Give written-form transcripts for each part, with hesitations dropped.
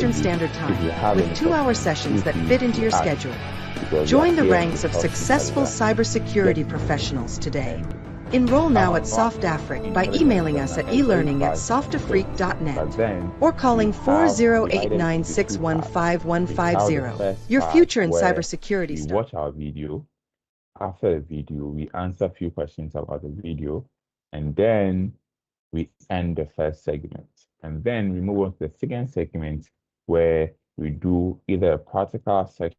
Eastern Standard If you Time have with any 2-hour questions, sessions that feel fit free into to your ask, schedule. because we Join are the here ranks to of help each successful other cybersecurity get professionals today. and Enroll now at not SoftAfric by intelligence emailing on us at a very fast pace. elearning@softafrique.net But then or calling we divide it into two parts. We have the 40896155150. first Your part future in where cybersecurity we starts. watch our video. After the video, we answer a few questions about the video, and then we end the first segment. And then we move on to the second segment where we do either a practical section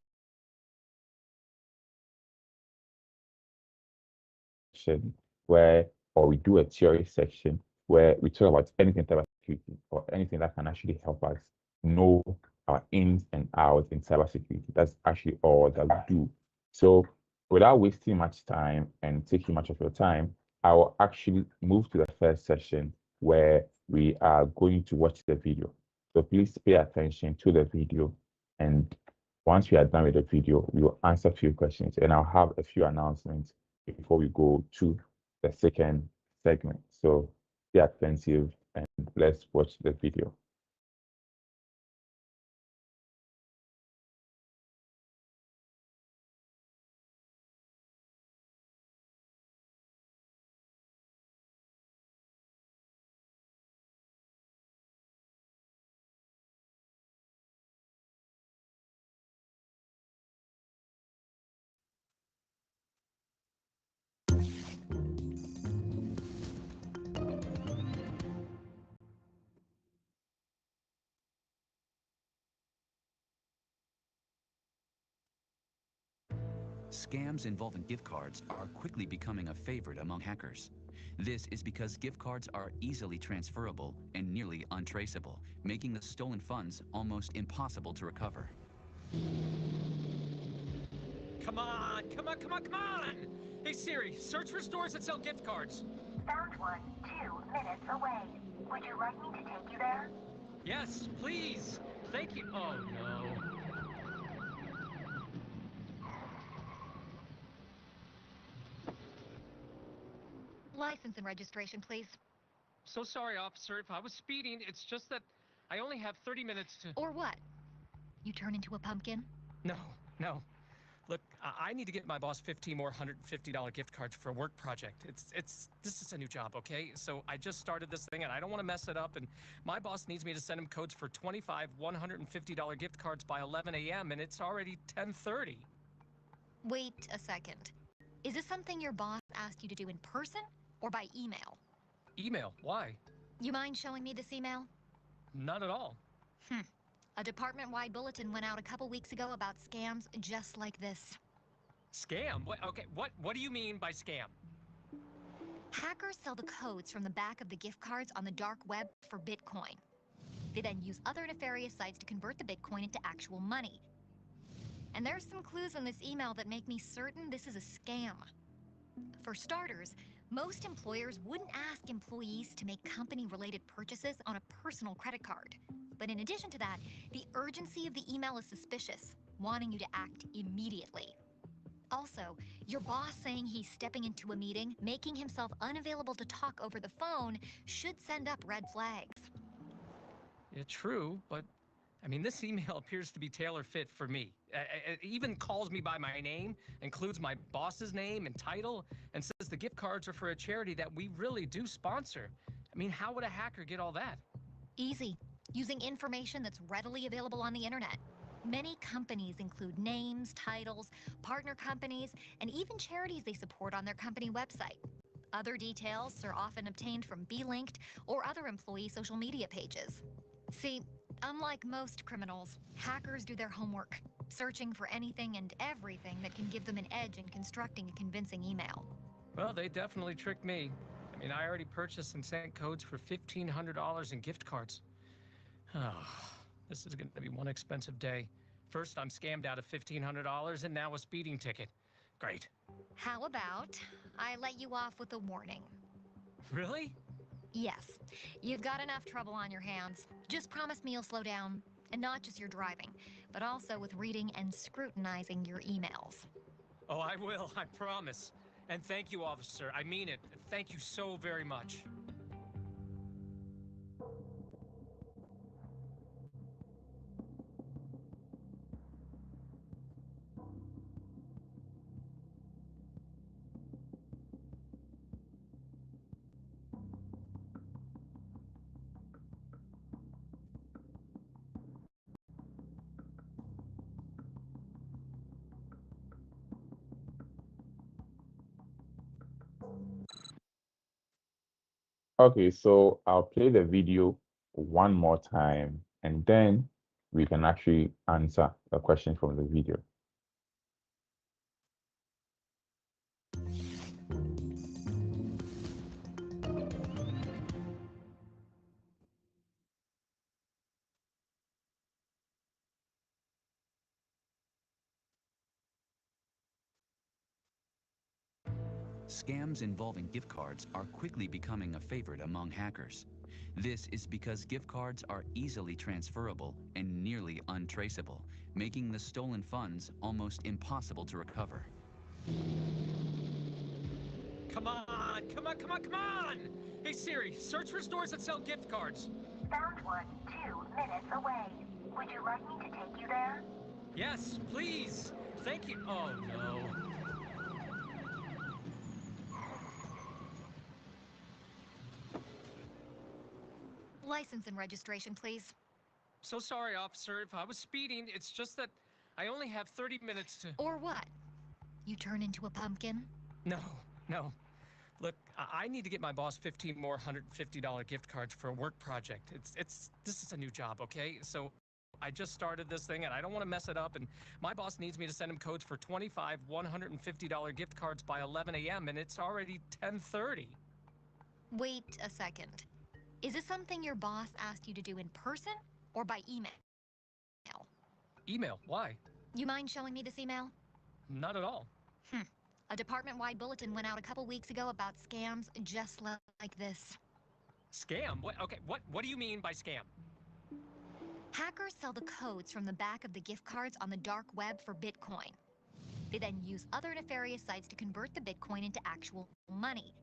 or we do a theory section where we talk about anything cybersecurity or anything that can actually help us know our ins and outs in cybersecurity. That's actually all that we do. So without wasting much time and taking much of your time, I will actually move to the first session where we are going to watch the video. So please pay attention to the video. And once we are done with the video, we will answer a few questions and I'll have a few announcements before we go to the second segment. So be attentive and let's watch the video. Scams involving gift cards are quickly becoming a favorite among hackers. This is because gift cards are easily transferable and nearly untraceable, making the stolen funds almost impossible to recover. Come on, come on, come on, come on! Hey Siri, search for stores that sell gift cards. Found one 2 minutes away. Would you like me to take you there? Yes, please. Thank you. Oh no. License and registration, please. So sorry, officer, if I was speeding. It's just that I only have 30 minutes to... Or what? You turn into a pumpkin? No, no. Look, I need to get my boss 15 more $150 gift cards for a work project. This is a new job, okay? So I just started this thing and I don't want to mess it up, and my boss needs me to send him codes for 25 $150 gift cards by 11 a.m. and it's already 10:30. Wait a second. Is this something your boss asked you to do in person or by email? Email? Why? You mind showing me this email? Not at all. A department-wide bulletin went out a couple weeks ago about scams just like this. Scam? What? Okay, what do you mean by scam? Hackers sell the codes from the back of the gift cards on the dark web for Bitcoin. They then use other nefarious sites to convert the Bitcoin into actual money. And there's some clues in this email that make me certain this is a scam. For starters, most employers wouldn't ask employees to make company-related purchases on a personal credit card. But in addition to that, the urgency of the email is suspicious, wanting you to act immediately. Also, your boss saying he's stepping into a meeting, making himself unavailable to talk over the phone, should send up red flags. Yeah, true, but I mean, this email appears to be tailor-fit for me. It even calls me by my name, includes my boss's name and title, and says the gift cards are for a charity that we really do sponsor. I mean, how would a hacker get all that? Easy. Using information that's readily available on the internet. Many companies include names, titles, partner companies, and even charities they support on their company website. Other details are often obtained from B-Linked or other employee social media pages. See, unlike most criminals, hackers do their homework, searching for anything and everything that can give them an edge in constructing a convincing email. Well, they definitely tricked me. I mean, I already purchased and sent codes for $1,500 in gift cards. Oh, this is going to be one expensive day. First, I'm scammed out of $1,500 and now a speeding ticket. Great. How about I let you off with a warning? Really? Yes, you've got enough trouble on your hands. Just promise me you'll slow down, and not just your driving, but also with reading and scrutinizing your emails. Oh, I will, I promise. And thank you, officer. I mean it. Thank you so very much. Okay, so I'll play the video one more time and then we can actually answer the question from the video. Scams involving gift cards are quickly becoming a favorite among hackers. This is because gift cards are easily transferable and nearly untraceable, making the stolen funds almost impossible to recover. Come on, come on, come on, come on! Hey Siri, search for stores that sell gift cards. Found one 2 minutes away. Would you like me to take you there? Yes, please. Thank you. Oh no. License and registration, please. So sorry, officer. If I was speeding, it's just that I only have 30 minutes to. Or what? You turn into a pumpkin? No, no. Look, I need to get my boss 15 more $150 gift cards for a work project. This is a new job, okay? So I just started this thing and I don't want to mess it up. And my boss needs me to send him codes for 25 $150 gift cards by 11 a.m. and it's already 10:30. Wait a second. Is this something your boss asked you to do in person or by email? Email? Why? You mind showing me this email? Not at all. A department-wide bulletin went out a couple weeks ago about scams just like this. Scam? What? Okay, what do you mean by scam? Hackers sell the codes from the back of the gift cards on the dark web for Bitcoin. They then use other nefarious sites to convert the Bitcoin into actual money.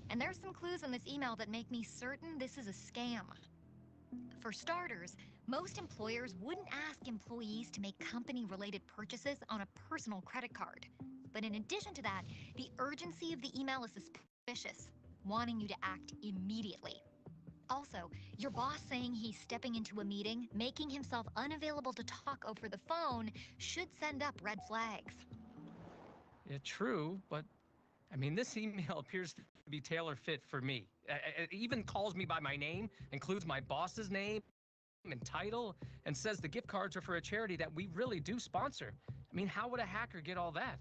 And there's some clues in this email that make me certain this is a scam. For starters, most employers wouldn't ask employees to make company-related purchases on a personal credit card. But in addition to that, the urgency of the email is suspicious, wanting you to act immediately. Also, your boss saying he's stepping into a meeting, making himself unavailable to talk over the phone, should send up red flags. Yeah, true, but I mean, this email appears to be tailor-fit for me. It even calls me by my name, includes my boss's name and title, and says the gift cards are for a charity that we really do sponsor. I mean, how would a hacker get all that?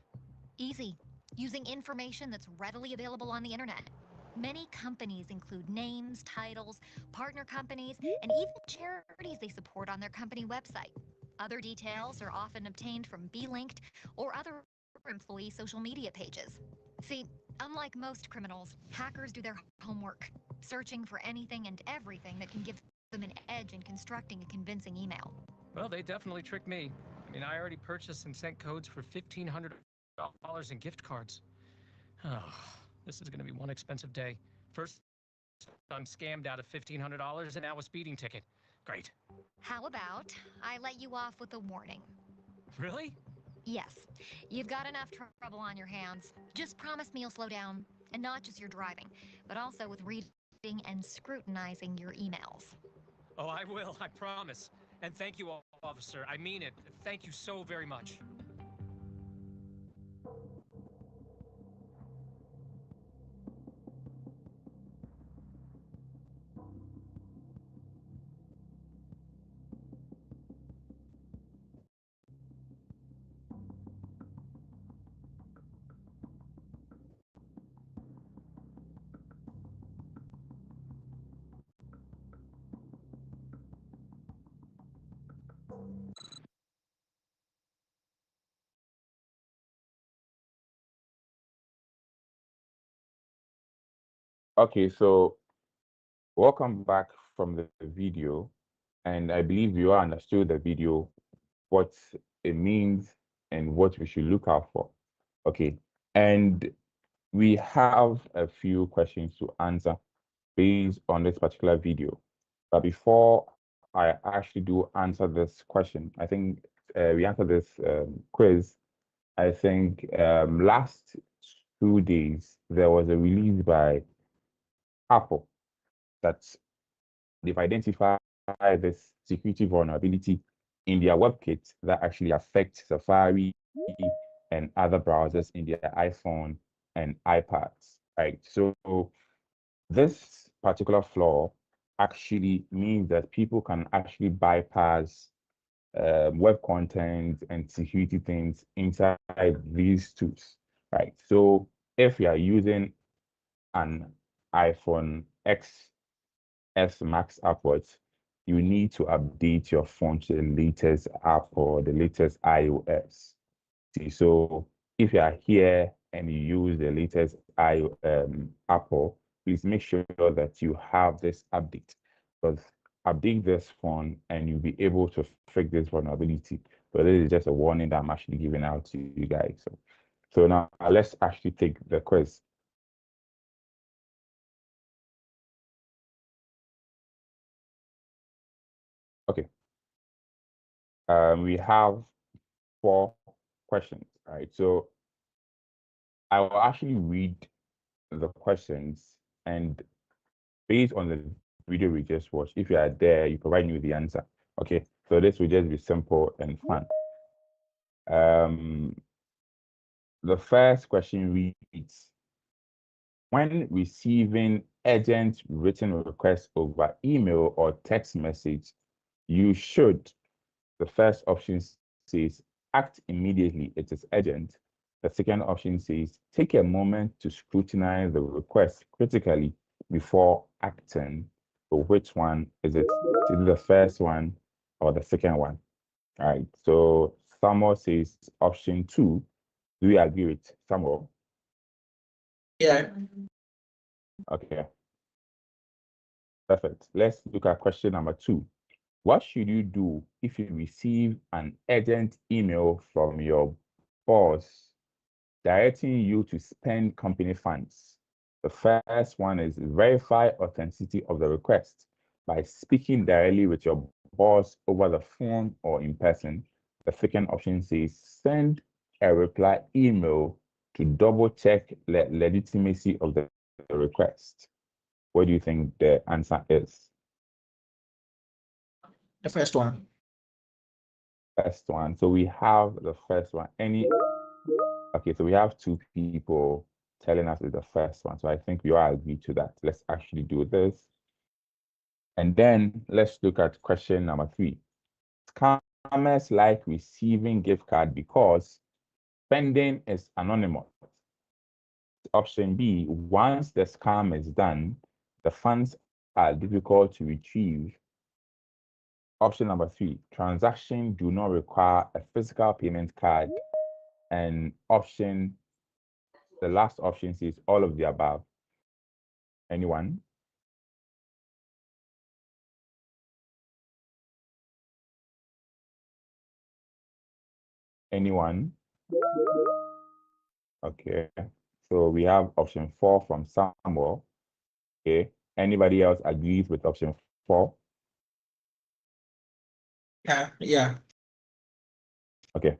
Easy. Using information that's readily available on the internet. Many companies include names, titles, partner companies, and even charities they support on their company website. Other details are often obtained from B-Linked or other employee social media pages. See, unlike most criminals, hackers do their homework, searching for anything and everything that can give them an edge in constructing a convincing email. Well, they definitely tricked me. I mean, I already purchased and sent codes for $1,500 in gift cards. Oh, this is going to be one expensive day. First, I'm scammed out of $1,500 and now a speeding ticket. Great. How about I let you off with a warning? Really? Yes, you've got enough trouble on your hands. Just promise me you'll slow down, and not just your driving, but also with reading and scrutinizing your emails. Oh, I will, I promise. And thank you, officer. I mean it. Thank you so very much. Okay, so welcome back from the video. And I believe you all understood the video, what it means and what we should look out for. Okay, and we have a few questions to answer based on this particular video. But before I actually do answer this question, I think we answered this quiz. I think last 2 days there was a release by Apple that they've identified this security vulnerability in their WebKit that actually affects Safari and other browsers in their iPhone and iPads, right? So this particular flaw actually means that people can actually bypass web content and security things inside these tools, right? So if you are using an iPhone XS Max upwards, you need to update your phone to the latest app or the latest iOS. See, so if you are here and you use the latest Apple, please make sure that you have this update, because update this phone and you'll be able to fix this vulnerability. So this is just a warning that I'm actually giving out to you guys. So now let's actually take the quiz. Okay. We have 4 questions, right? So I will actually read the questions, and based on the video we just watched, if you are there, you provide me with the answer. Okay, so this will just be simple and fun. The first question reads, when receiving urgent written requests over email or text message, you should, the first option says, act immediately, it is urgent. The second option says, take a moment to scrutinize the request critically before acting. So which one is it? Is it the first one or the second one? All right, so Samuel says option 2. Do you agree with Samuel? Yeah. Okay, perfect. Let's look at question number 2. What should you do if you receive an urgent email from your boss directing you to spend company funds? The first one is verify authenticity of the request by speaking directly with your boss over the phone or in person. The second option says send a reply email to double check the legitimacy of the request. What do you think the answer is? The first one. First one. So we have the first one. Okay, so we have 2 people telling us it's the first one. So I think we all agree to that. Let's actually do this. And then let's look at question number 3. Scammers like receiving gift card because spending is anonymous. Option B, once the scam is done, the funds are difficult to retrieve. Option number 3, transactions do not require a physical payment card. And the last option says all of the above. Anyone? Anyone? Okay. So we have option 4 from Samuel. Okay. Anybody else agrees with option 4? Yeah. Okay.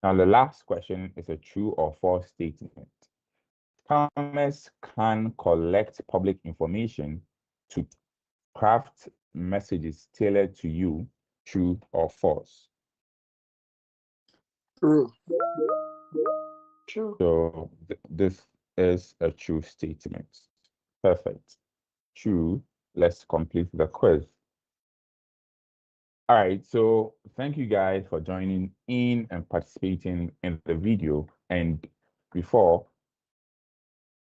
Now the last question is a true or false statement. Scammers can collect public information to craft messages tailored to you, true or false? True. True. So this is a true statement. Perfect. True. Let's complete the quiz. All right, so thank you guys for joining in and participating in the video. And before,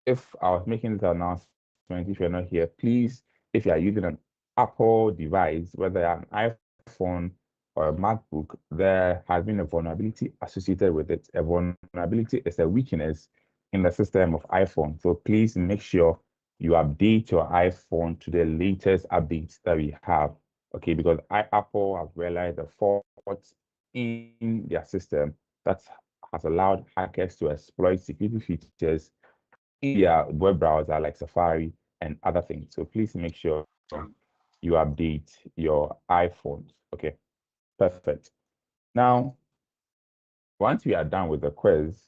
if I was making this announcement, if you're not here, please, if you are using an Apple device, whether an iPhone or a MacBook, there has been a vulnerability associated with it. A vulnerability is a weakness in the system of iPhone. So please make sure you update your iPhone to the latest updates that we have. Okay, because Apple have realized the faults in their system that has allowed hackers to exploit security features in their web browser like Safari and other things. So please make sure you update your iPhones. Okay, perfect. Now, once we are done with the quiz,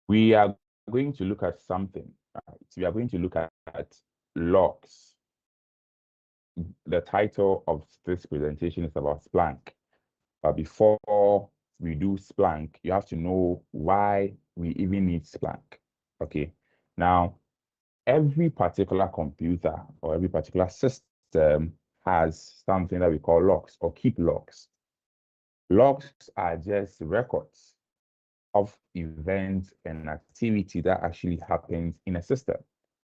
we are going to look at something. Right? We are going to look at logs. The title of this presentation is about Splunk. But before we do Splunk, you have to know why we even need Splunk. Okay. Now, every particular computer or every particular system has something that we call logs or keep logs. Logs are just records of events and activity that actually happens in a system.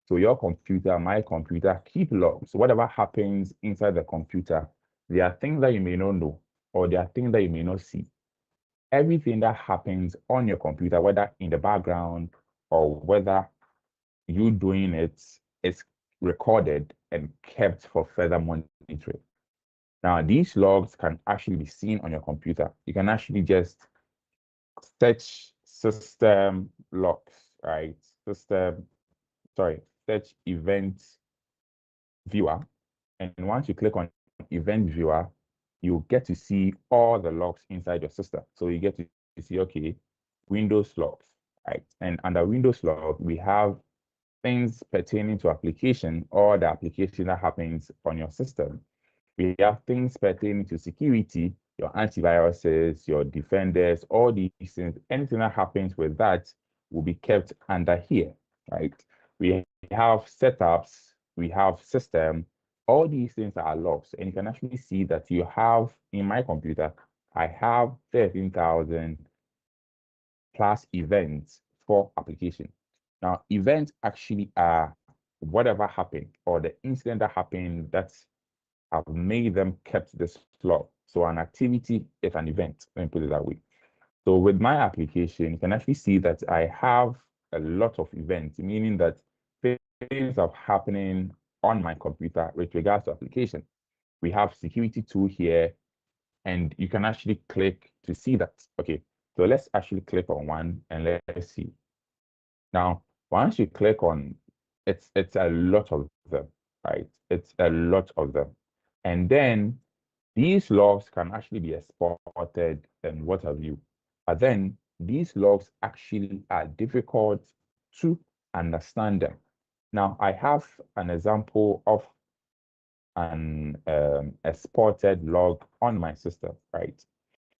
So your computer, my computer, keep logs. So whatever happens inside the computer, there are things that you may not know, or there are things that you may not see. Everything that happens on your computer, whether in the background or whether you doing it, is recorded and kept for further monitoring. Now, these logs can actually be seen on your computer. You can actually just search system logs, right? Search event viewer. And once you click on event viewer, you get to see all the logs inside your system. So you get to see, okay, Windows logs, right? And under Windows log, we have things pertaining to application or the application that happens on your system. We have things pertaining to security, your antiviruses, your defenders, all these things. Anything that happens with that will be kept under here, right? We have setups, we have system, all these things are logs. And you can actually see that you have, in my computer, I have 13,000 plus events for application. Now, events actually are whatever happened or the incident that happened that have made them kept this log. So an activity is an event, let me put it that way. So with my application, you can actually see that I have a lot of events, meaning that things are happening on my computer with regards to application. We have security tool here, and you can actually click to see that. Okay, so let's actually click on one and let's see. Now, once you click on, it's a lot of them, right? It's a lot of them. And then these logs can actually be exported and what have you. But then these logs actually are difficult to understand them. Now, I have an example of an exported log on my system, right?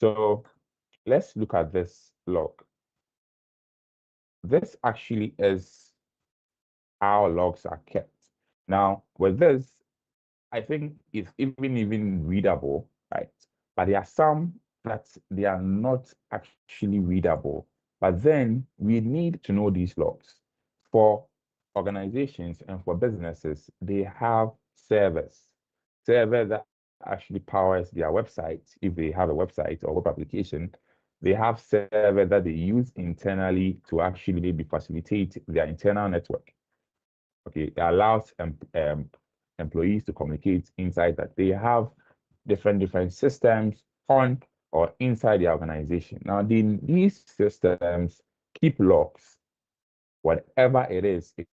So let's look at this log. This actually is how logs are kept. Now, with this, I think it's even readable, right? But there are some that they are not actually readable. But then we need to know these logs. For organizations and for businesses, they have servers that actually powers their website. If they have a website or web application, they have servers that they use internally to actually maybe facilitate their internal network. Okay, it allows employees to communicate inside that. They have different systems on or inside the organization. Now, these systems keep logs, whatever it is. It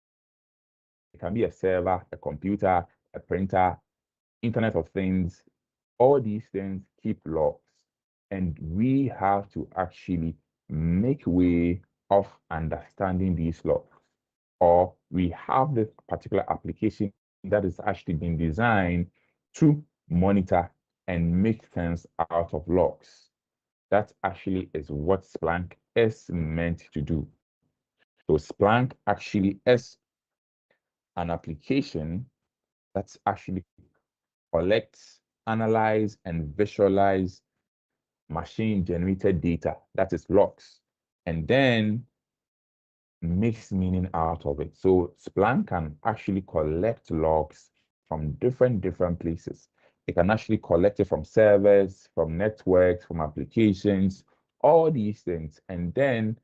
can be a server, a computer, a printer, Internet of Things. All these things keep logs, and we have to actually make way of understanding these logs. Or we have this particular application that is actually been designed to monitor and make sense out of logs. That actually is what Splunk is meant to do. So Splunk actually is an application that's actually collects, analyze, and visualize machine-generated data, that is logs, and then makes meaning out of it. So Splunk can actually collect logs from different places. It can actually collect it from servers, from networks, from applications, all these things, and then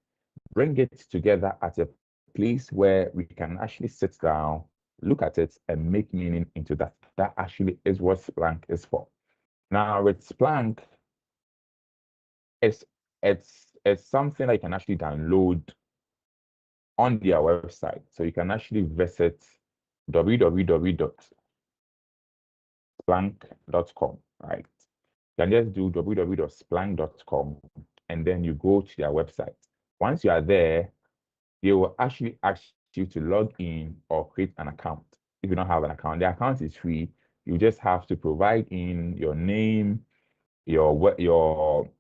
bring it together at a place where we can actually sit down, look at it, and make meaning into that. That actually is what Splunk is for. Now with Splunk, it's something that you can actually download on their website. So you can actually visit www.splunk.com, right? You can just do www.splunk.com and then you go to their website. Once you are there, they will actually ask you to log in or create an account. If you don't have an account, the account is free. You just have to provide in your name, your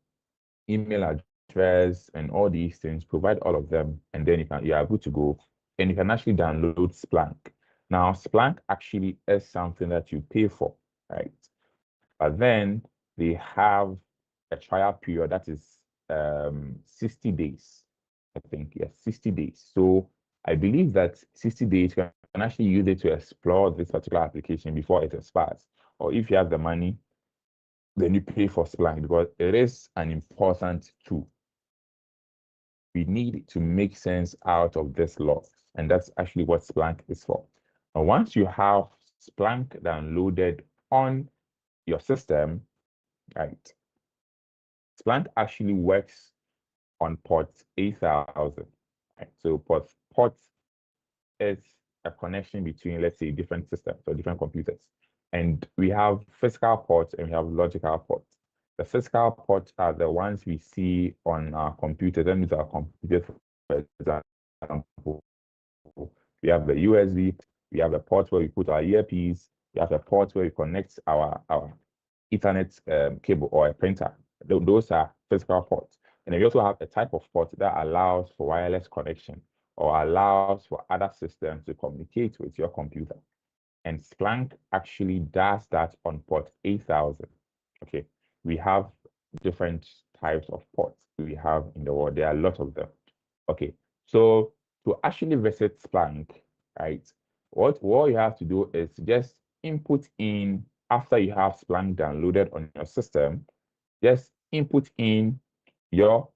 email address, and all these things. Provide all of them, and then you are able to go. and you can actually download Splunk. Now, Splunk actually is something that you pay for, right? But then they have a trial period that is 60 days. I think, yes, 60 days. So I believe that 60 days you can actually use it to explore this particular application before it expires. Or if you have the money, then you pay for Splunk because it is an important tool. We need to make sense out of this law, and that's actually what Splunk is for. Now, once you have Splunk downloaded on your system, right, Splunk actually works on port 8000. Right? So port is a connection between, let's say, different systems or different computers. And we have physical ports and we have logical ports. The physical ports are the ones we see on our computers. And these are computers, for example. We have the USB, we have the port where we put our earpiece, we have the port where we connect our Ethernet cable or a printer. Those are physical ports. And then we also have a type of port that allows for wireless connection or allows for other systems to communicate with your computer. And Splunk actually does that on port 8000. Okay, we have different types of ports we have in the world. There are a lot of them. Okay, so to actually visit Splunk, right, what you have to do is just input in, after you have Splunk downloaded on your system, just input in your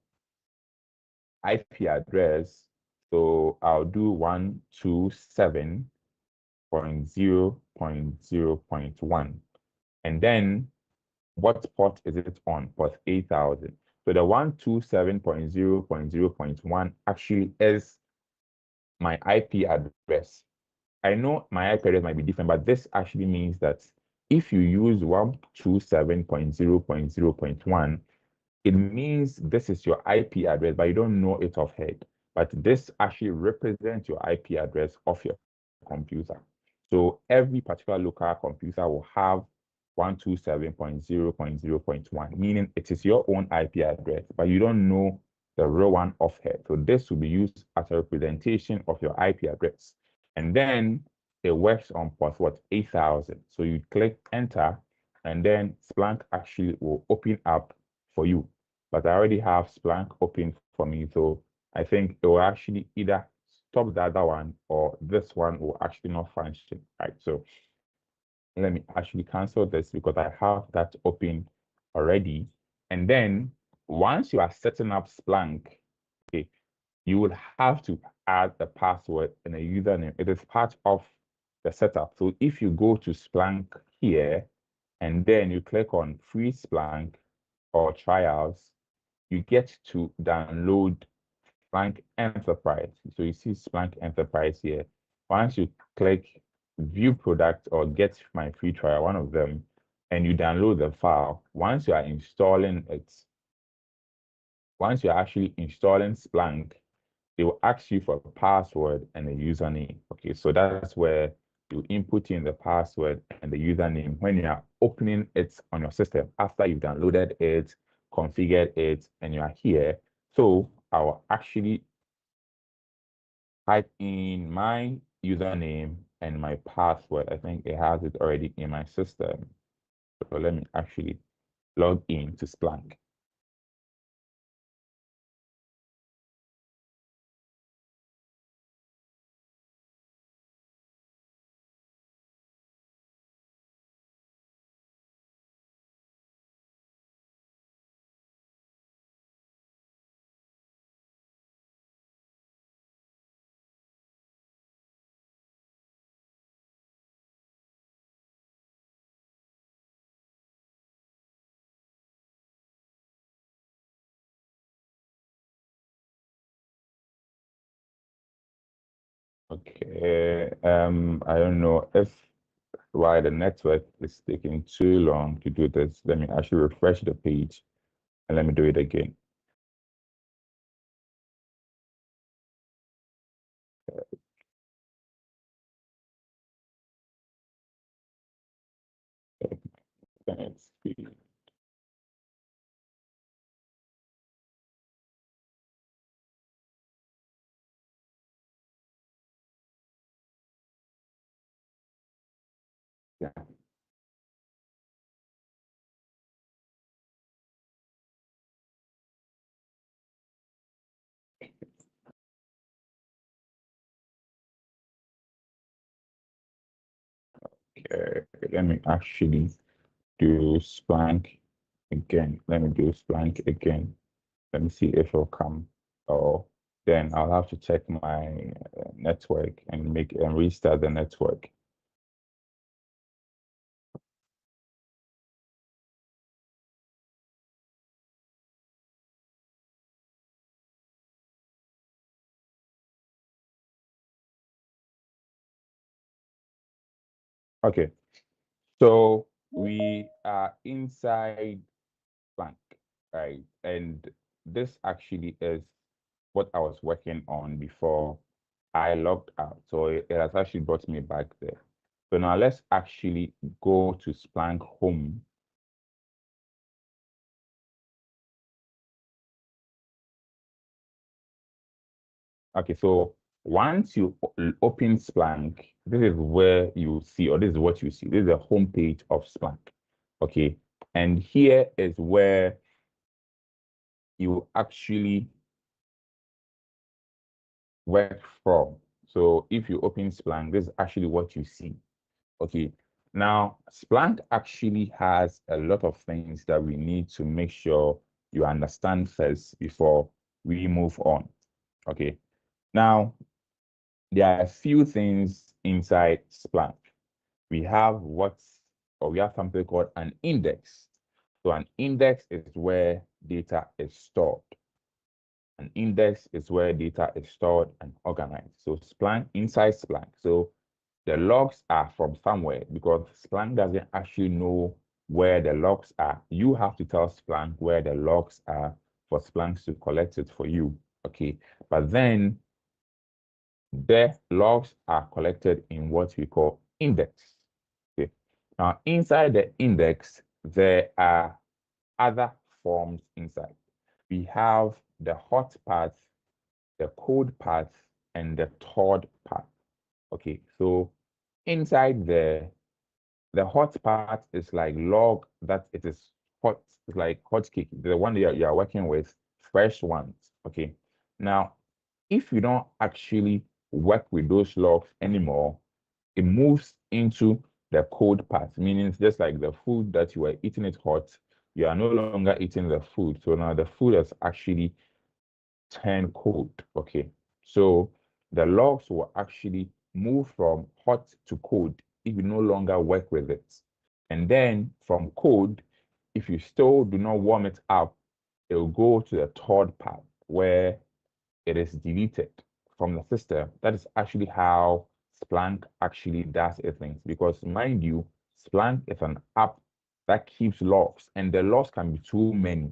IP address. So I'll do 127.0.0.1. And then what port is it on? Port 8000. So the 127.0.0.1 actually is my IP address. I know my IP address might be different, but this actually means that if you use 127.0.0.1, it means this is your IP address, but you don't know it off head. But this actually represents your IP address of your computer. So every particular local computer will have 127.0.0.1, meaning it is your own IP address, but you don't know the real one off head. So this will be used as a representation of your IP address. And then it works on port 8000. So you click enter, and then Splunk actually will open up for you. But I already have Splunk open for me, so I think it will actually either stop the other one or this one will actually not function, right? So let me actually cancel this because I have that open already. And then once you are setting up Splunk, okay, you would have to add the password and a username. It is part of the setup. So if you go to Splunk here and then you click on free Splunk or trials, you get to download Splunk Enterprise. So you see Splunk Enterprise here. Once you click view product or get my free trial, one of them, and you download the file, once you are installing it, once you're actually installing Splunk, they will ask you for a password and a username. Okay, so that's where you input in the password and the username when you are opening it on your system after you've downloaded it, configured it, and you are here. So I will actually type in my username and my password. I think it has it already in my system. So let me actually log in to Splunk. Okay, I don't know if why the network is taking too long to do this. Let me actually refresh the page and let me do it again. Internet speed. Yeah. Okay, let me actually do Splunk again. Let me do Splunk again. Let me see if it'll come. Or then I'll have to check my network and restart the network. Okay, so we are inside Splunk, right? And this actually is what I was working on before I logged out. So it has actually brought me back there. So now let's actually go to Splunk home. Okay, so once you open Splunk, this is where you see, or this is what you see. This is the home page of Splunk. Okay, and here is where you actually work from. So if you open Splunk, this is actually what you see. Okay, now Splunk actually has a lot of things that we need to make sure you understand first before we move on. Okay, now there are a few things inside Splunk. We have we have something called an index. So an index is where data is stored. An index is where data is stored and organized. So Splunk, inside Splunk. So the logs are from somewhere because Splunk doesn't actually know where the logs are. You have to tell Splunk where the logs are for Splunk to collect it for you. Okay. But then the logs are collected in what we call index. Okay. Now, inside the index, there are other forms inside. We have the hot path, the cold path, and the third path. Okay, so inside the hot part is like log that it is hot, it's like hot cake, the one you are working with, fresh ones. Okay, now if you don't actually work with those logs anymore, it moves into the cold part, meaning it's just like the food that you were eating it hot, you are no longer eating the food. So now the food has actually turned cold. Okay, so the logs will actually move from hot to cold if you no longer work with it. And then from cold, if you still do not warm it up, it will go to the third part where it is deleted from the system. That is actually how Splunk actually does its things. Because mind you, Splunk is an app that keeps logs, and the logs can be too many,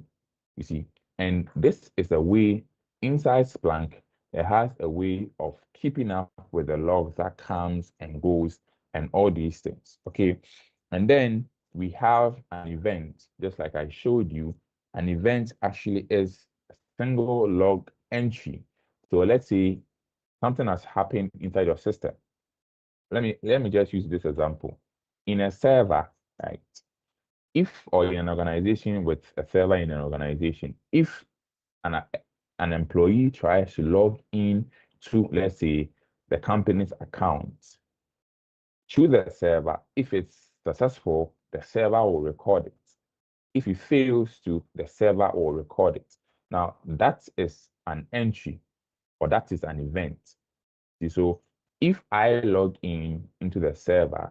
you see. And this is a way inside Splunk, it has a way of keeping up with the logs that comes and goes and all these things. Okay. And then we have an event, just like I showed you. An event actually is a single log entry. So let's say something has happened inside your system. Let me just use this example. In a server, right? If or in an organization with a server in an organization, if an employee tries to log in to, let's say, the company's account through the server, if it's successful, the server will record it. If it fails to, the server will record it. Now, that is an entry or that is an event. So if I log in into the server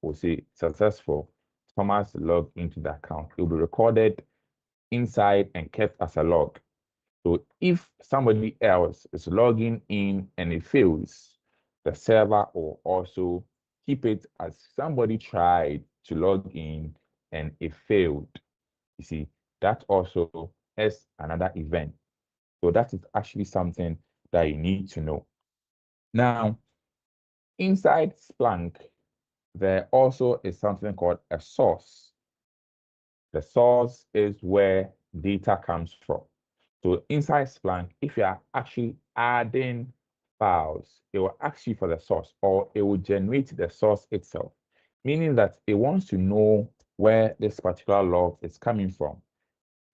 will say successful. Thomas logged into the account. It will be recorded inside and kept as a log. So if somebody else is logging in and it fails, the server will also keep it as somebody tried to log in and it failed. You see, that also is another event. So that is actually something that you need to know. Now, inside Splunk, there also is something called a source. The source is where data comes from. So inside Splunk, if you are actually adding files, it will ask you for the source or it will generate the source itself. meaning that it wants to know where this particular log is coming from.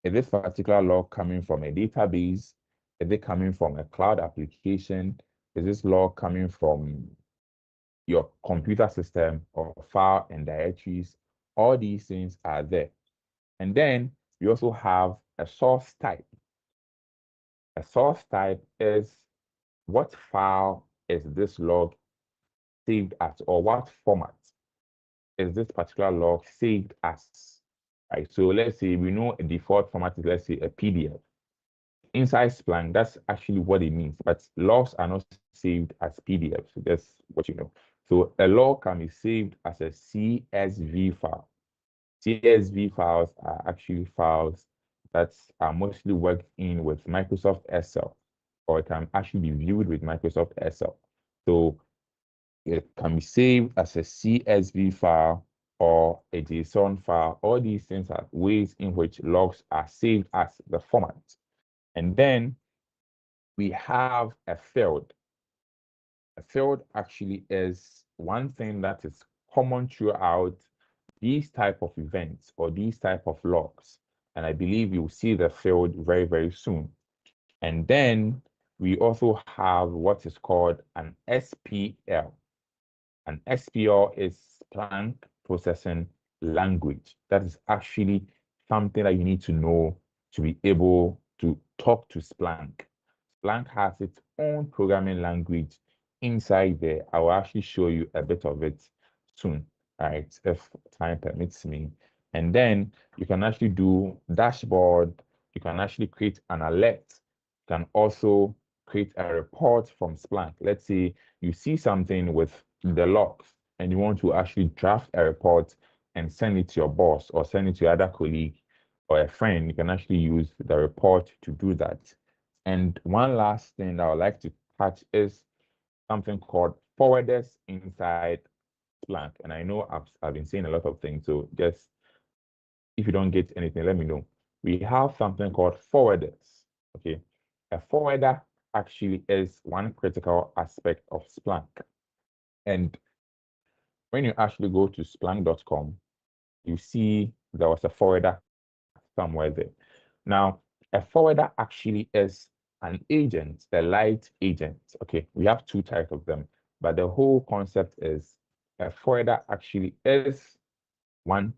Is this particular log coming from a database? Is it coming from a cloud application? Is this log coming from your computer system or file and directories? All these things are there. And then we also have a source type. A source type is what file is this log saved as, or what format is this particular log saved as, right? So let's say we know a default format is, let's say, a PDF. Inside Splunk, that's actually what it means, but logs are not saved as PDFs. So that's what you know. So a log can be saved as a CSV file. CSV files are actually files that are mostly worked in with Microsoft Excel, or it can actually be viewed with Microsoft Excel. So it can be saved as a CSV file or a JSON file. All these things are ways in which logs are saved as the format. And then we have a field. A field actually is one thing that is common throughout these type of events or these type of logs. And I believe you'll see the field very, very soon. And then we also have what is called an SPL. An SPL is Splunk Processing Language. That is actually something that you need to know to be able to talk to Splunk. Splunk has its own programming language inside there. I will actually show you a bit of it soon, right, if time permits me. And then you can actually do dashboard. You can actually create an alert. You can also create a report from Splunk. Let's say you see something with the logs and you want to actually draft a report and send it to your boss or send it to your other colleague or a friend. You can actually use the report to do that. And one last thing that I would like to touch is something called forwarders inside Splunk. And I know I've been saying a lot of things, so just if you don't get anything, let me know. We have something called forwarders. Okay, a forwarder actually is one critical aspect of Splunk. And when you actually go to splunk.com, you see there was a forwarder somewhere there. Now, a forwarder actually is an agent, a light agent. Okay, we have two types of them, but the whole concept is a forwarder actually is one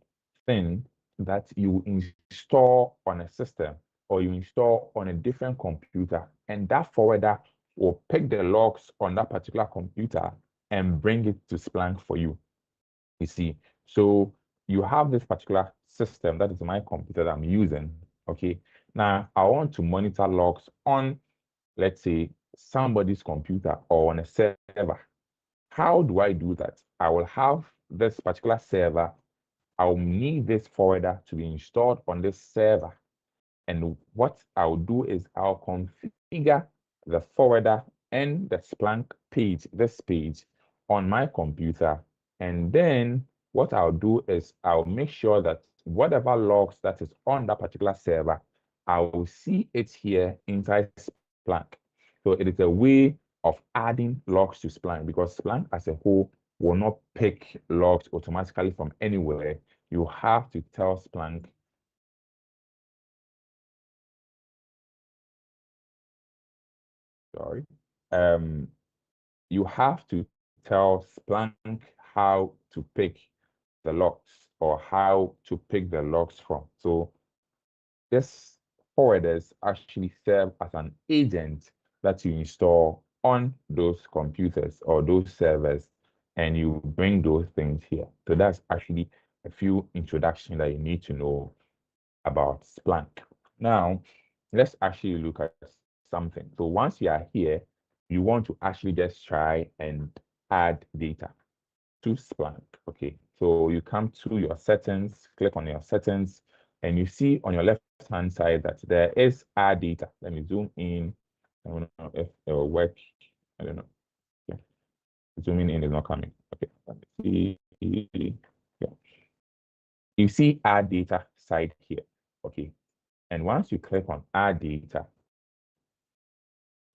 thing that you install on a system or you install on a different computer, and that forwarder will pick the logs on that particular computer and bring it to Splunk for you. You see, so you have this particular system, that is my computer that I'm using. Okay, now I want to monitor logs on, let's say, somebody's computer or on a server. How do I do that? I will have this particular server. I'll need this forwarder to be installed on this server. And what I'll do is I'll configure the forwarder and the Splunk page, this page, on my computer. And then what I'll do is I'll make sure that whatever logs that is on that particular server, I will see it here inside Splunk. So it is a way of adding logs to Splunk, because Splunk as a whole will not pick logs automatically from anywhere. You have to tell Splunk, sorry, you have to tell Splunk how to pick the logs or how to pick the logs from. So this forwarders actually serve as an agent that you install on those computers or those servers, and you bring those things here. So that's actually a few introduction that you need to know about Splunk. Now, let's actually look at something. So once you are here, you want to actually just try and add data to Splunk. Okay, so you come to your settings, click on your settings, and you see on your left-hand side that there is add data. Let me zoom in. I don't know if it will work. I don't know. Yeah. Zooming in is not coming. Okay, let me see. Yeah. You see add data side here. Okay, and once you click on add data,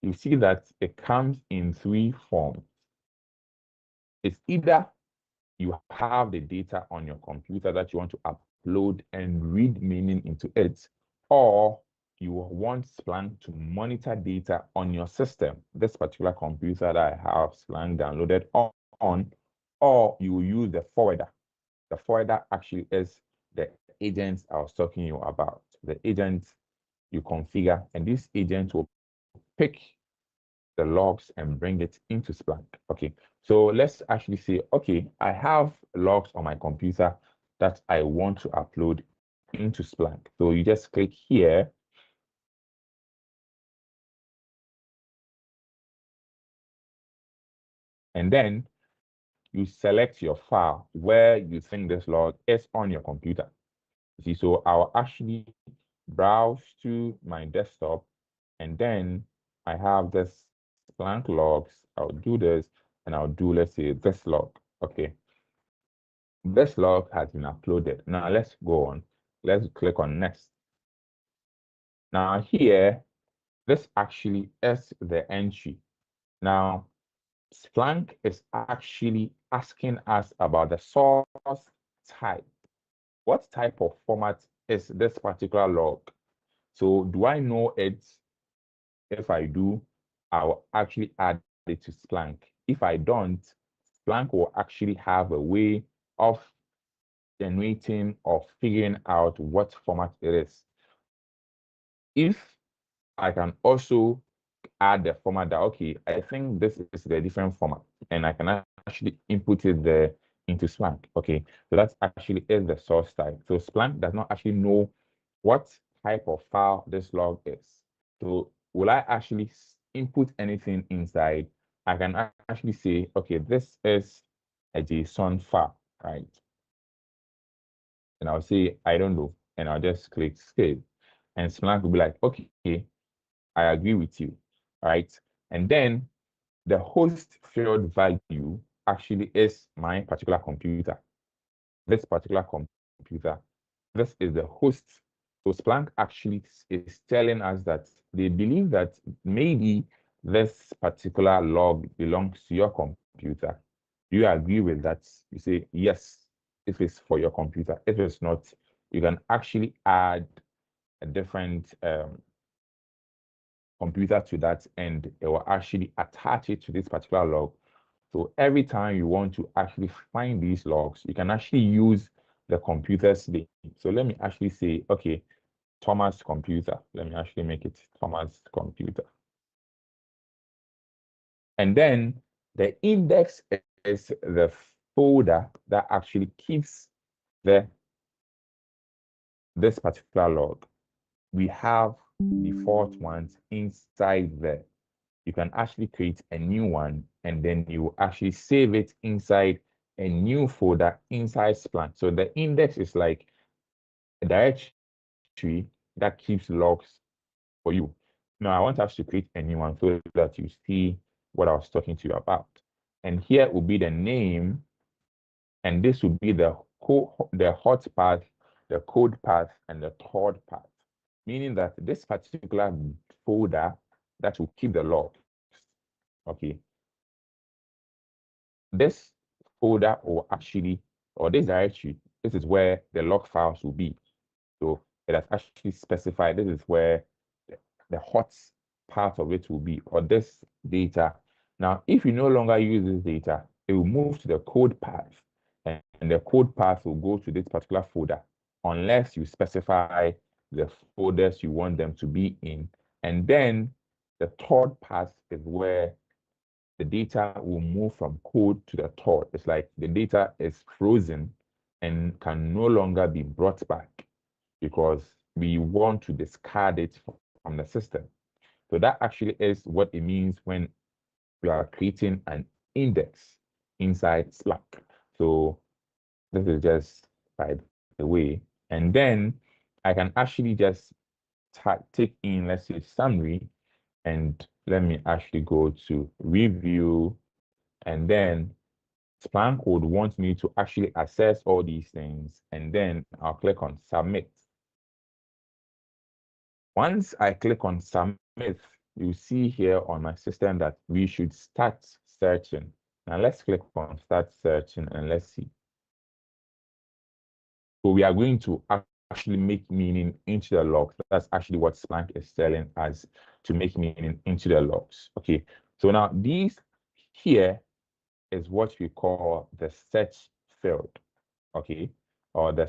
you see that it comes in three forms. It's either you have the data on your computer that you want to upload and read meaning into it, or you want Splunk to monitor data on your system, this particular computer that I have Splunk downloaded on, or you will use the forwarder. The forwarder actually is the agent I was talking to you about. The agent you configure, and this agent will pick the logs and bring it into Splunk. Okay, so let's actually say, okay, I have logs on my computer that I want to upload into Splunk. So you just click here. And then you select your file where you think this log is on your computer. See, so I'll actually browse to my desktop, and then I have this Splunk logs. I'll do this, and I'll do, let's say, this log. Okay, this log has been uploaded. Now let's go on. Let's click on next. Now here, this actually is the entry. Now, Splunk is actually asking us about the source type. What type of format is this particular log? So do I know it? If I do, I'll actually add it to Splunk. If I don't, Splunk will actually have a way of generating or figuring out what format it is. If I can also add the format that, okay, I think this is the different format, and I can actually input it there into Splunk. Okay, so that's actually is the source type. So Splunk does not actually know what type of file this log is. So will I actually input anything inside? I can actually say, okay, this is a JSON file, right? And I'll say, I don't know, and I'll just click save. And Splunk will be like, okay, I agree with you, right? And then the host field value actually is my particular computer. This particular computer, this is the host. So Splunk actually is telling us that they believe that maybe this particular log belongs to your computer. Do you agree with that? You say yes if it's for your computer. If it's not, you can actually add a different computer to that, and it will actually attach it to this particular log. So every time you want to actually find these logs, you can actually use the computer's name. So let me actually say, okay, Thomas computer. Let me actually make it Thomas computer. And then the index is the folder that actually keeps this particular log. We have default ones inside there. You can actually create a new one, and then you actually save it inside a new folder inside Splunk. So the index is like a directory that keeps logs for you. Now I want us to create a new one so that you see what I was talking to you about. And here will be the name, and this will be the hot path, the code path, and the third path, meaning that this particular folder that will keep the logs. Okay, this folder will actually, or this directory, this is where the log files will be. So it has actually specified this is where the hot part of it will be, or this data. Now, if you no longer use this data, it will move to the code path, and the code path will go to this particular folder, unless you specify the folders you want them to be in. And then the third path is where the data will move from code to the third. It's like the data is frozen and can no longer be brought back because we want to discard it from the system. So that actually is what it means when we are creating an index inside Splunk. So this is just by the way. And then I can actually just take in, let's say, summary, and let me actually go to review, and then Splunk would want me to actually access all these things, and then I'll click on submit. Once I click on submit, you see here on my system that we should start searching. Now let's click on start searching and let's see. So we are going to actually make meaning into the logs. That's actually what Splunk is telling us, to make meaning into the logs. Okay, so now these here is what we call the search field, okay, or the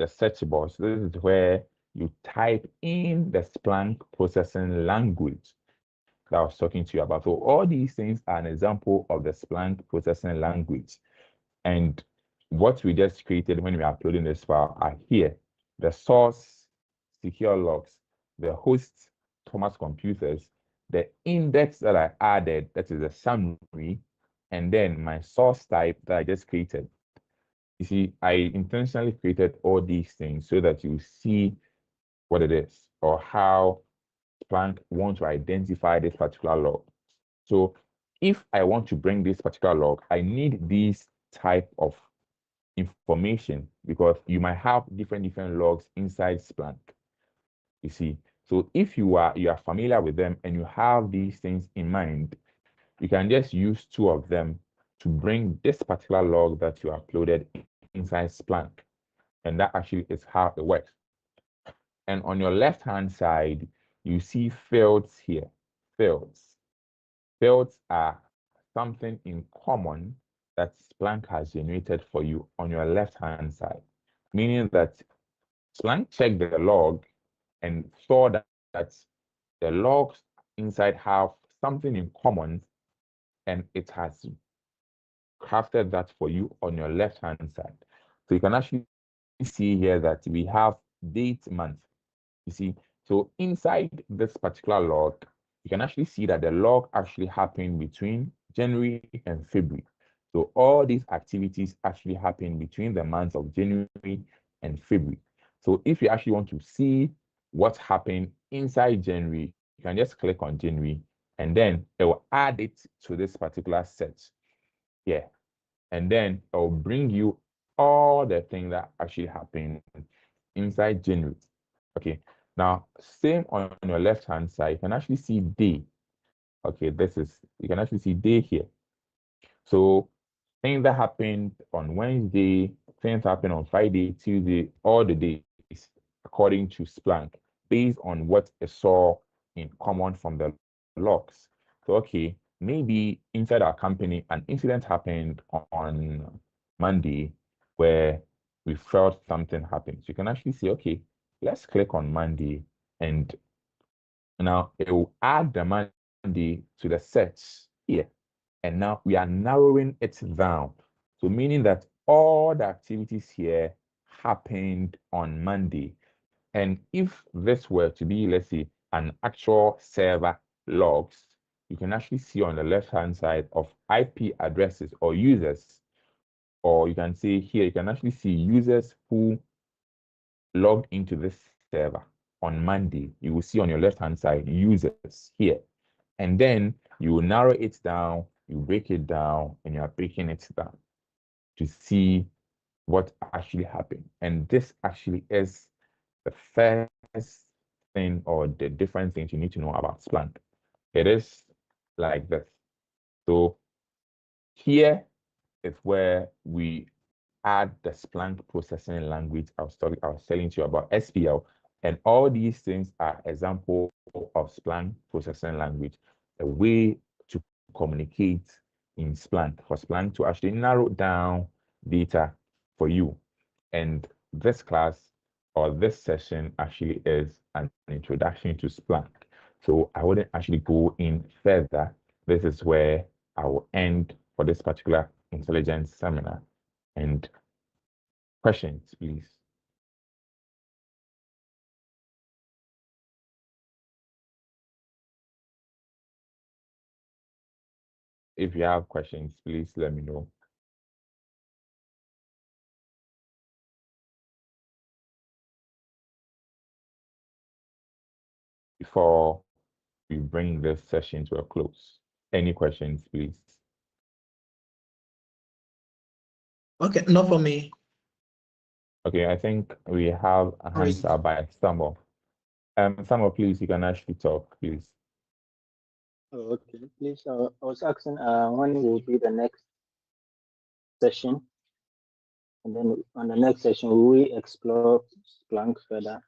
search box. This is where you type in the Splunk processing language that I was talking to you about. So all these things are an example of the Splunk processing language. And what we just created when we are uploading this file are here: the source, secure logs, the host, Thomas computers, the index that I added, that is the summary, and then my source type that I just created. You see, I intentionally created all these things so that you see what it is or how Splunk want to identify this particular log. So if I want to bring this particular log, I need these type of information, because you might have different logs inside Splunk. You see, so if you are familiar with them and you have these things in mind, you can just use two of them to bring this particular log that you uploaded inside Splunk. And that actually is how it works. And on your left-hand side, you see fields here. Fields. Fields are something in common that Splunk has generated for you on your left-hand side, meaning that Splunk checked the log and saw that the logs inside have something in common, and it has crafted that for you on your left-hand side. So you can actually see here that we have date, month. You see, so inside this particular log, you can actually see that the log actually happened between January and February. So all these activities actually happen between the months of January and February. So if you actually want to see what happened inside January, you can just click on January, and then it will add it to this particular set here. And then it will bring you all the things that actually happened inside January. Okay, now same on your left-hand side, you can actually see day. Okay, you can actually see day here. So things that happened on Wednesday, things happened on Friday, Tuesday, all the days, according to Splunk, based on what it saw in common from the logs. So, okay, maybe inside our company, an incident happened on Monday where we felt something happened. So you can actually see, okay, let's click on Monday, and now it will add the Monday to the search here. And now we are narrowing it down. So meaning that all the activities here happened on Monday. And if this were to be, let's say, an actual server logs, you can actually see on the left-hand side of IP addresses or users, or you can see here, you can actually see users who logged into this server on Monday. You will see on your left-hand side users here. And then you will narrow it down, you break it down, and you are breaking it down to see what actually happened. And this actually is the first thing or the different things you need to know about Splunk. It is like this. So here is where we add the Splunk processing language I was telling you about, SPL, and all these things are example of Splunk processing language, a way to communicate in Splunk, for Splunk to actually narrow down data for you. And this class or this session actually is an introduction to Splunk. So I wouldn't actually go in further. This is where I will end for this particular intelligence seminar. And questions, please. If you have questions, please let me know. Before we bring this session to a close. Any questions, please? Okay, not for me. Okay, I think we have a hands up by Samuel. Samuel, please, you can actually talk, please. Oh, okay, please. I was asking when will be the next session, and then on the next session will we explore Splunk further?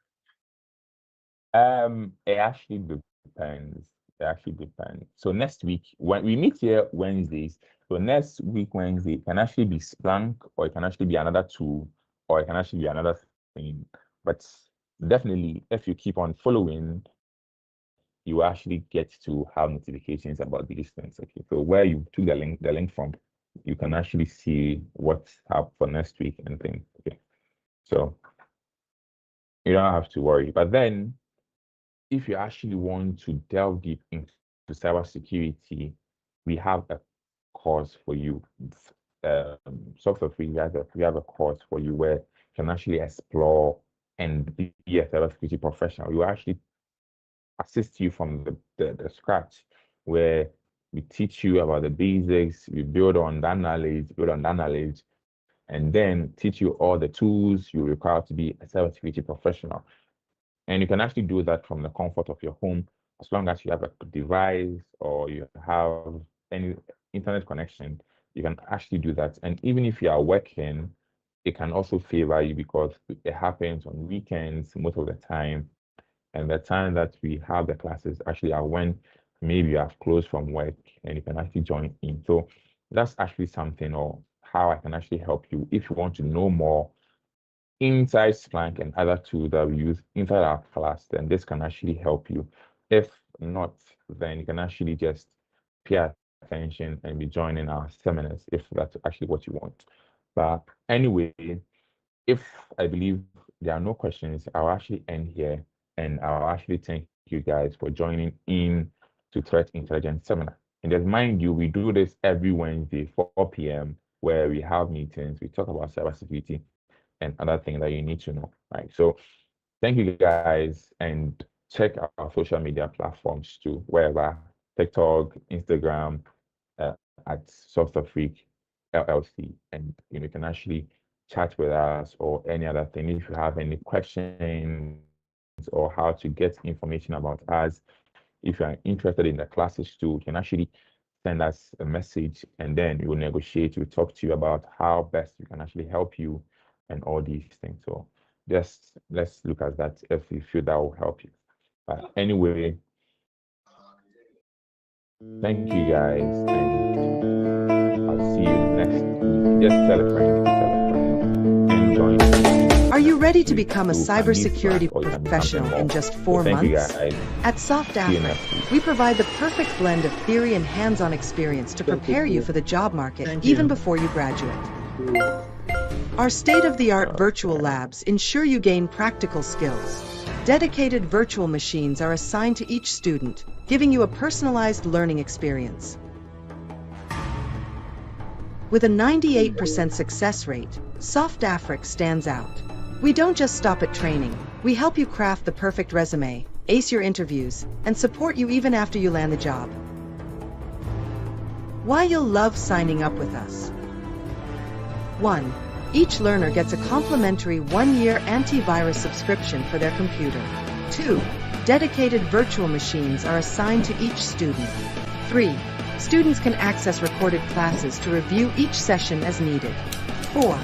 It actually depends. It actually depends. So next week, when we meet here Wednesdays, so next week Wednesday can actually be Splunk, or it can actually be another tool, or it can actually be another thing. But definitely, if you keep on following, you actually get to have notifications about these things. Okay, so where you took the link from, you can actually see what's up for next week and things. Okay, so you don't have to worry. But then, if you actually want to delve deep into cybersecurity, we have a course for you. Software Free, we have a course for you where you can actually explore and be a cybersecurity professional. We will actually assist you from the scratch, where we teach you about the basics, we build on that knowledge, and then teach you all the tools you require to be a cybersecurity professional. And you can actually do that from the comfort of your home, as long as you have a device or you have any internet connection, you can actually do that. And even if you are working, it can also favor you because it happens on weekends most of the time. And the time that we have the classes actually are when maybe you have closed from work and you can actually join in. So that's actually something, or how I can actually help you if you want to know more inside Splunk and other tools that we use inside our class, then this can actually help you. If not, then you can actually just pay attention and be joining our seminars if that's actually what you want. But anyway, if I believe there are no questions, I'll actually end here, and I'll actually thank you guys for joining in to Threat Intelligence Seminar. And just mind you, we do this every Wednesday, 4 p.m., where we have meetings, we talk about cybersecurity and other things that you need to know, right? So thank you guys, and check our social media platforms too, wherever, TikTok, Instagram, at Software Freak LLC, and you can actually chat with us or any other thing. If you have any questions or how to get information about us, if you are interested in the classes too, you can actually send us a message, and then we will negotiate. We'll talk to you about how best we can actually help you and all these things. So just let's look at that if you feel that will help you. But anyway, thank you guys, and I'll see you next week. Just tell a friend, and join. Are you ready to become a You can use cybersecurity Slack or you can do professional something in more. just So 4 thank you months? guys. At Soft See you Africa, next week. we provide the perfect blend of theory and hands-on experience to Thank you. prepare you for the job market Thank even you. before you graduate. Our state-of-the-art virtual labs ensure you gain practical skills. Dedicated virtual machines are assigned to each student, giving you a personalized learning experience. With a 98% success rate, Soft Africa stands out. We don't just stop at training. We help you craft the perfect resume, ace your interviews, and support you even after you land the job. Why you'll love signing up with us. 1. Each learner gets a complimentary 1-year antivirus subscription for their computer. 2. Dedicated virtual machines are assigned to each student. 3. Students can access recorded classes to review each session as needed. 4.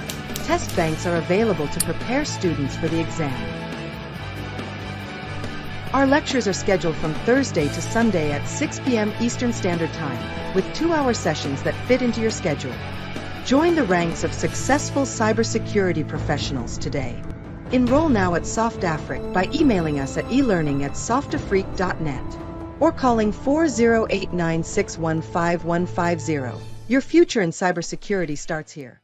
Test banks are available to prepare students for the exam. Our lectures are scheduled from Thursday to Sunday at 6 p.m. Eastern Standard Time, with 2-hour sessions that fit into your schedule. Join the ranks of successful cybersecurity professionals today. Enroll now at Soft Africa by emailing us at elearning@softafrique.net or calling 4089615150. Your future in cybersecurity starts here.